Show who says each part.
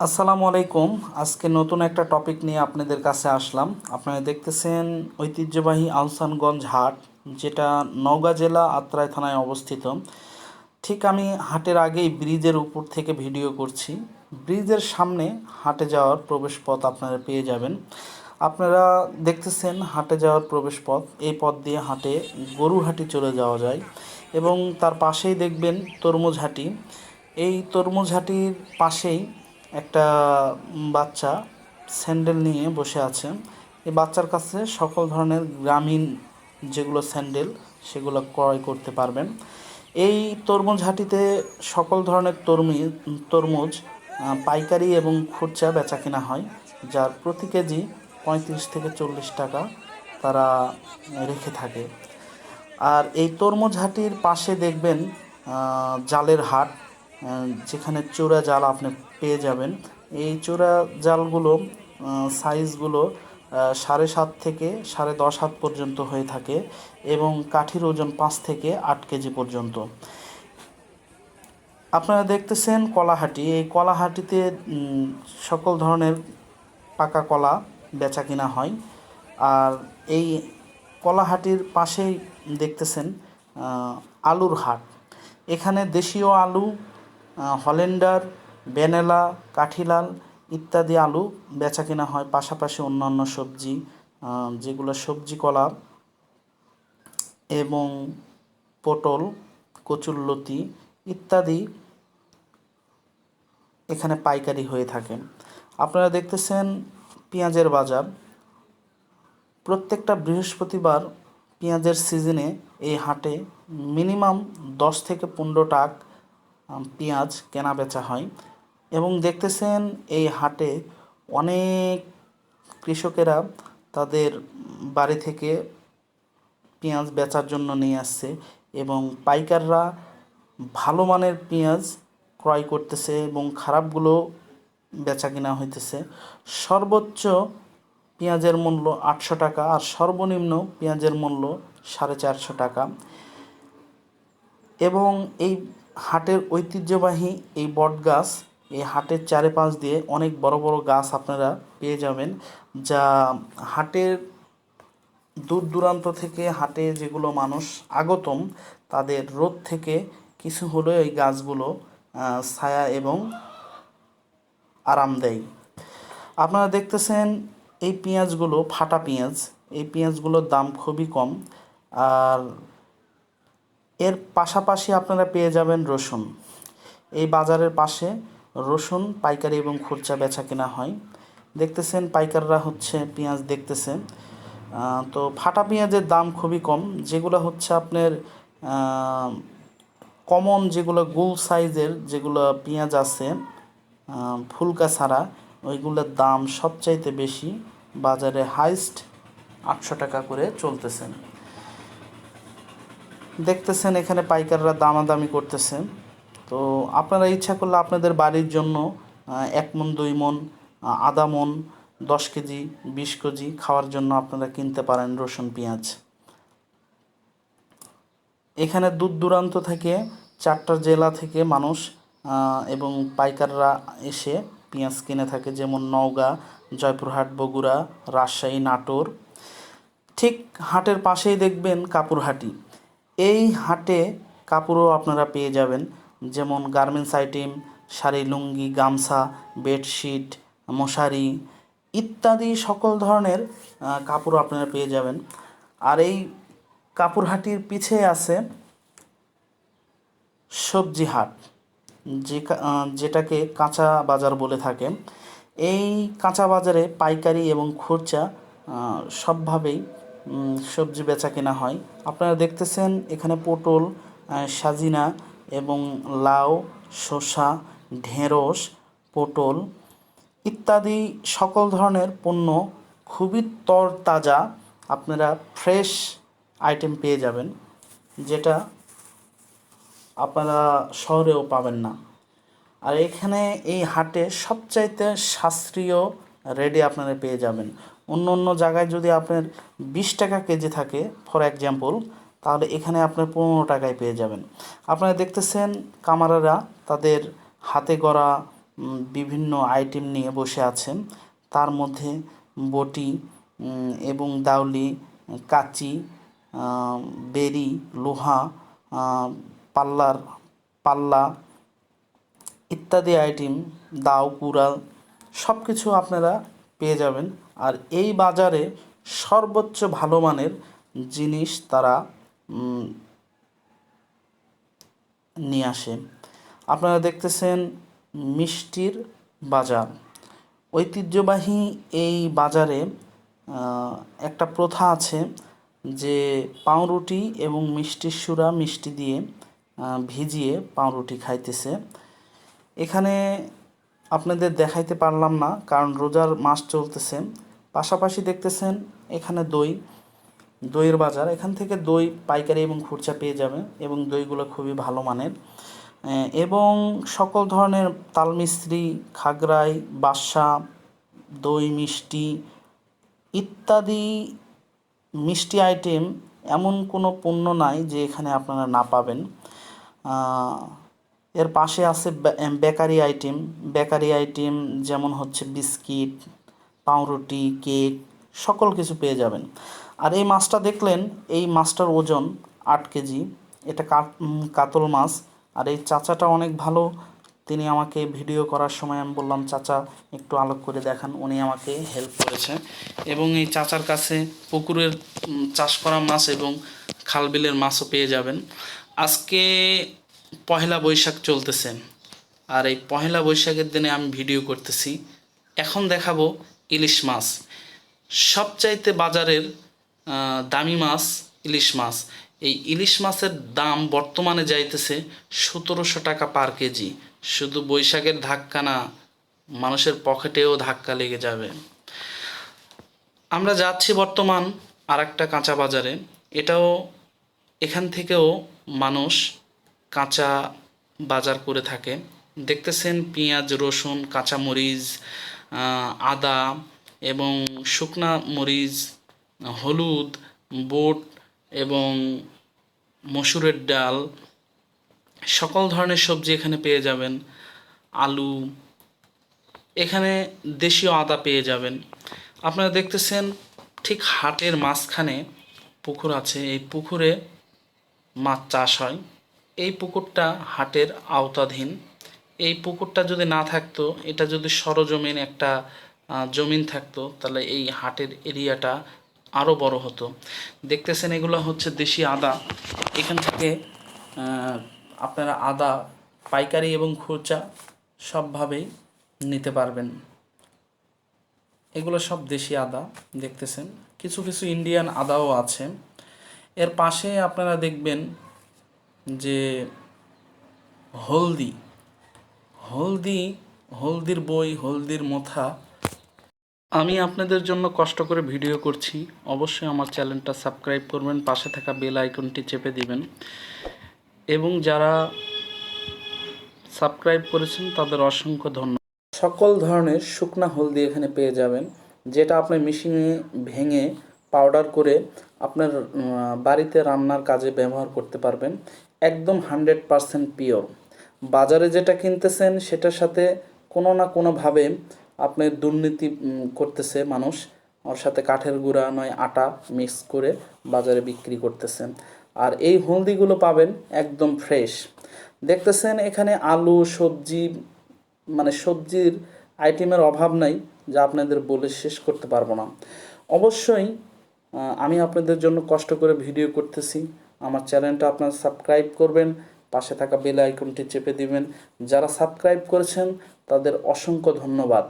Speaker 1: আসসালামু আলাইকুম। আজকে নতুন একটা টপিক নিয়ে আপনাদের কাছে আসলাম। আপনারা দেখতেছেন ঐতিহ্যবাহী আহসানগঞ্জ হাট, যেটা নওগাঁ জেলা আত্রাই থানায় অবস্থিত। ঠিক আমি হাটের আগেই ব্রিজের উপর থেকে ভিডিও করছি। ব্রিজের সামনে হাটে যাওয়ার প্রবেশপথ আপনারা পেয়ে যাবেন। আপনারা দেখতেছেন হাটে যাওয়ার প্রবেশপথ, এই পথ দিয়ে হাটে গরুহাটি চলে যাওয়া যায় এবং তার পাশেই দেখবেন তরমুজহাটি। এই তরমুজহাটির পাশেই একটা বাচ্চা স্যান্ডেল নিয়ে বসে আছে। এই বাচ্চার কাছে সকল ধরনের গ্রামীণ যেগুলো স্যান্ডেল সেগুলো ক্রয় করতে পারবেন। এই তরমুজ হাটিতে সকল ধরনের তরমুজ পাইকারি এবং খুচরা বেচা কেনা হয়, যার প্রতি কেজি 35 থেকে 40 টাকা তারা রেখে থাকে। আর এই তরমুজ হাটির পাশে দেখবেন জালের হাট, যেখানে চোরা জাল আপনি পেয়ে যাবেন। এই চোরা জালগুলো সাইজগুলো 7.5 থেকে 10.5 হাত পর্যন্ত হয়ে থাকে এবং কাঠির ওজন 5 থেকে 8 কেজি পর্যন্ত। আপনারা দেখতেছেন কলাহাটি। এই কলাহাটিতে সকল ধরনের পাকা কলা বেচা কিনা হয়। আর এই কলাহাটির পাশেই দেখতেছেন আলুর হাট। এখানে দেশীয় আলু, হল্যান্ডার, ভ্যানিলা, কাঠিলাল ইত্যাদি আলু বেচা কিনা হয়, পাশাপাশি অন্যান্য সবজি, যেগুলো সবজি কলা এবং পটল, কচুরলতি ইত্যাদি এখানে পাইকারি হয়ে থাকে। আপনারা দেখতেছেন পেঁয়াজের বাজার। প্রত্যেকটা বৃহস্পতিবার পেঁয়াজের সিজনে এই হাটে মিনিমাম 10 থেকে 15 টাক পেঁয়াজ কেনা বেচা হয় এবং দেখতেছেন এই হাটে অনেক কৃষকেরা তাদের বাড়ি থেকে পেঁয়াজ বেচার জন্য নিয়ে আসছে এবং পাইকাররা ভালো মানের পেঁয়াজ ক্রয় করতেছে এবং খারাপগুলো বেচা কিনা হইতেছে। সর্বোচ্চ পেঁয়াজের মূল্য 800 টাকা আর সর্বনিম্ন পেঁয়াজের মূল্য 450 টাকা। এবং এই হাটের ঐতিহ্যবাহী এই বট গাছ, এই হাটের চারপাশ দিয়ে অনেক বড় বড় গাছ আপনারা পেয়ে যাবেন, যা হাটের দূর দূরান্ত থেকে হাটে যেগুলো মানুষ আগতম তাদের রোদ থেকে কিছু হলেও এই গাছগুলো ছায়া এবং আরাম দেয়। আপনারা দেখতেছেন এই পেঁয়াজগুলো ফাটা পেঁয়াজ। এই পেঁয়াজগুলোর দাম খুবই কম। আর এর পাশাপাশি আপনারা পেয়ে যাবেন রসুন। এই বাজারের পাশে রসুন পাইকারি এবং খুচরা বেচা কেনা হয়। দেখতেছেন পাইকাররা হচ্ছে পেঁয়াজ দেখতেছে। তো ফাটা পেঁয়াজের দাম খুবই কম, যেগুলো হচ্ছে আপনার কমন, যেগুলো গোল সাইজের যেগুলো পেঁয়াজ আছে ফুলকা ছাড়া, ওইগুলোর দাম সবচাইতে বেশি। বাজারে হাইস্ট 800 টাকা করে চলতেছে। দেখতেছেন এখানে পাইকাররা দামাদামি করতেছে। তো আপনারা ইচ্ছা করলে আপনাদের বাড়ির জন্য 1 মণ 2 মণ, আধা মণ, 10 কেজি, 20 কেজি খাওয়ার জন্য আপনারা কিনতে পারেন রসুন পেঁয়াজ। এখানে দূর দূরান্ত থেকে 4টা জেলা থেকে মানুষ এবং পাইকাররা এসে পেঁয়াজ কিনে থাকে, যেমন নওগাঁ, জয়পুরহাট, বগুড়া, রাজশাহী, নাটোর। ঠিক হাটের পাশেই দেখবেন কাপড়হাটি। এই হাটে কাপড়ও আপনারা পেয়ে যাবেন, যেমন গার্মেন্টস আইটেম, শাড়ি, লুঙ্গি, গামছা, বেডশিট, মশারি ইত্যাদি সকল ধরনের কাপড়ও আপনারা পেয়ে যাবেন। আর এই কাপড়হাটির পিছে আছে সবজি হাট, যেটাকে কাঁচা বাজার বলে থাকে। এই কাঁচা বাজারে পাইকারি এবং খুচরা সবভাবেই সবজি বেচা কেনা হয়। আপনারা দেখতেছেন এখানে পটল, সাজিনা এবং লাউ, শসা, ঢেঁড়স, পটল ইত্যাদি সকল ধরনের পণ্য খুবই তরতাজা আপনারা ফ্রেশ আইটেম পেয়ে যাবেন, যেটা আপনারা শহরেও পাবেন না। আর এখানে এই হাটে সবচাইতে সাশ্রয়ী রেটে আপনারা পেয়ে যাবেন। অন্য অন্য জায়গায় যদি আপনার 20 টাকা কেজি থাকে ফর এক্সাম্পল, তাহলে এখানে আপনার 15 টাকায় পেয়ে যাবেন। আপনারা দেখতেছেন কামারেরা তাদের হাতে গড়া বিভিন্ন আইটেম নিয়ে বসে আছেন। তার মধ্যে বটি এবং দাউলি, কাঁচি, বেরি, লোহা, পাল্লার পাল্লা ইত্যাদি আইটেম, দাও, কুড়াল সব কিছু আপনারা পেয়ে যাবেন। আর এই বাজারে সর্বোচ্চ ভালো মানের জিনিস তারা নিয়ে আসে। আপনারা দেখতেছেন মিষ্টির বাজার। ঐতিহ্যবাহী এই বাজারে একটা প্রথা আছে যে পাউরুটি এবং মিষ্টির সুরা মিষ্টি দিয়ে ভিজিয়ে পাউরুটি খাইতেছে। এখানে আপনাদের দেখাইতে পারলাম না কারণ রোজার মাস চলতেছে। পাশাপাশি দেখতেছেন এখানে দইয়ের বাজার। এখান থেকে দই পাইকারি এবং খুচরা পেয়ে যাবেন এবং দইগুলো খুবই ভালো মানের। এবং সকল ধরনের তালমিস্ত্রি, খাগড়াই, বাসা, দই মিষ্টি ইত্যাদি মিষ্টি আইটেম এমন কোনো পণ্য নাই যে এখানে আপনারা না পাবেন। এর পাশে আছে বেকারি আইটেম যেমন হচ্ছে বিস্কিট, পাউরুটি, কেক সকল কিছু পেয়ে যাবেন। আর এই মাছটা দেখলেন, এই মাছটার ওজন 8 কেজি। এটা কাতল মাছ। আর এই চাচাটা অনেক ভালো। তিনি আমাকে ভিডিও করার সময় আমি বললাম, চাচা একটু আলোক করে দেখান। উনি আমাকে হেল্প করেছে। এবং এই চাচার কাছে পুকুরের চাষ করা মাছ এবং খাল বিলের মাছও পেয়ে যাবেন। আজকে পহেলা বৈশাখ চলতেছে। আর এই পহেলা বৈশাখের দিনে আমি ভিডিও করতেছি। এখন দেখাবো ইলিশ মাছ। সবচাইতে বাজারের দামি মাছ ইলিশ মাছ। এই ইলিশ মাছের দাম বর্তমানে যাইতেছে 1700 টাকা পার কেজি। শুধু বৈশাখের ধাক্কা না, মানুষের পকেটেও ধাক্কা লেগে যাবে। আমরা যাচ্ছি বর্তমান আর একটা কাঁচা বাজারে। এখান থেকেও মানুষ কাঁচা বাজার করে থাকে। দেখতেছেন পেঁয়াজ, রসুন, কাঁচামরিচ, আদা এবং শুকনা মরিচ, হলুদ, বুট এবং মসুরের ডাল সকল ধরনের সবজি এখানে পেয়ে যাবেন। আলু, এখানে দেশীয় আদা পেয়ে যাবেন। আপনারা দেখতেছেন ঠিক হাটের মাঝখানে পুকুর আছে। এই পুকুরে মাছ চাষ হয়। এই পুকুরটা হাটের আওতাধীন। এই পুকুরটা যদি না থাকতো, এটা যদি সরজমিন একটা জমিন থাকতো, তাহলে এই হাটের এরিয়াটা আরও বড় হতো। দেখতেছেন এগুলো হচ্ছে দেশি আদা। এখান থেকে আপনারা আদা পাইকারি এবং খুচরা সবভাবেই নিতে পারবেন। এগুলো সব দেশি আদা। দেখতেছেন কিছু কিছু ইন্ডিয়ান আদাও আছে। এর পাশে আপনারা দেখবেন যে হলদির বই, হলদির মোথা। আমি আপনাদের জন্য কষ্ট করে ভিডিও করছি। অবশ্যই আমার চ্যানেলটা সাবস্ক্রাইব করবেন, পাশে থাকা বেল আইকনটি চেপে দিবেন। এবং যারা সাবস্ক্রাইব করেছেন তাদের অসংখ্য ধন্যবাদ। সকল ধরনের শুকনা হলদি এখানে পেয়ে যাবেন, যেটা আপনি মেশিনে ভেঙে পাউডার করে আপনার বাড়িতে রান্নার কাজে ব্যবহার করতে পারবেন। একদম 100% পিওর। বাজারে যেটা কিনতেছেন সেটার সাথে কোনো না কোনোভাবে আপনি দুর্নীতি করতেছে মানুষ। ওর সাথে কাঠের গুঁড়া নয় আটা মিক্স করে বাজারে বিক্রি করতেছেন। আর এই হলদিগুলো পাবেন একদম ফ্রেশ। দেখতেছেন এখানে আলু, সবজি, মানে সবজির আইটেমের অভাব নাই যা আপনাদের বলে শেষ করতে পারবো না। অবশ্যই আমি আপনাদের জন্য কষ্ট করে ভিডিও করতেছি। আমার চ্যানেলটা আপনারা সাবস্ক্রাইব করবেন, পাশে থাকা বেল আইকনটি চেপে দিবেন। যারা সাবস্ক্রাইব করেছেন তাদের অসংখ্য ধন্যবাদ।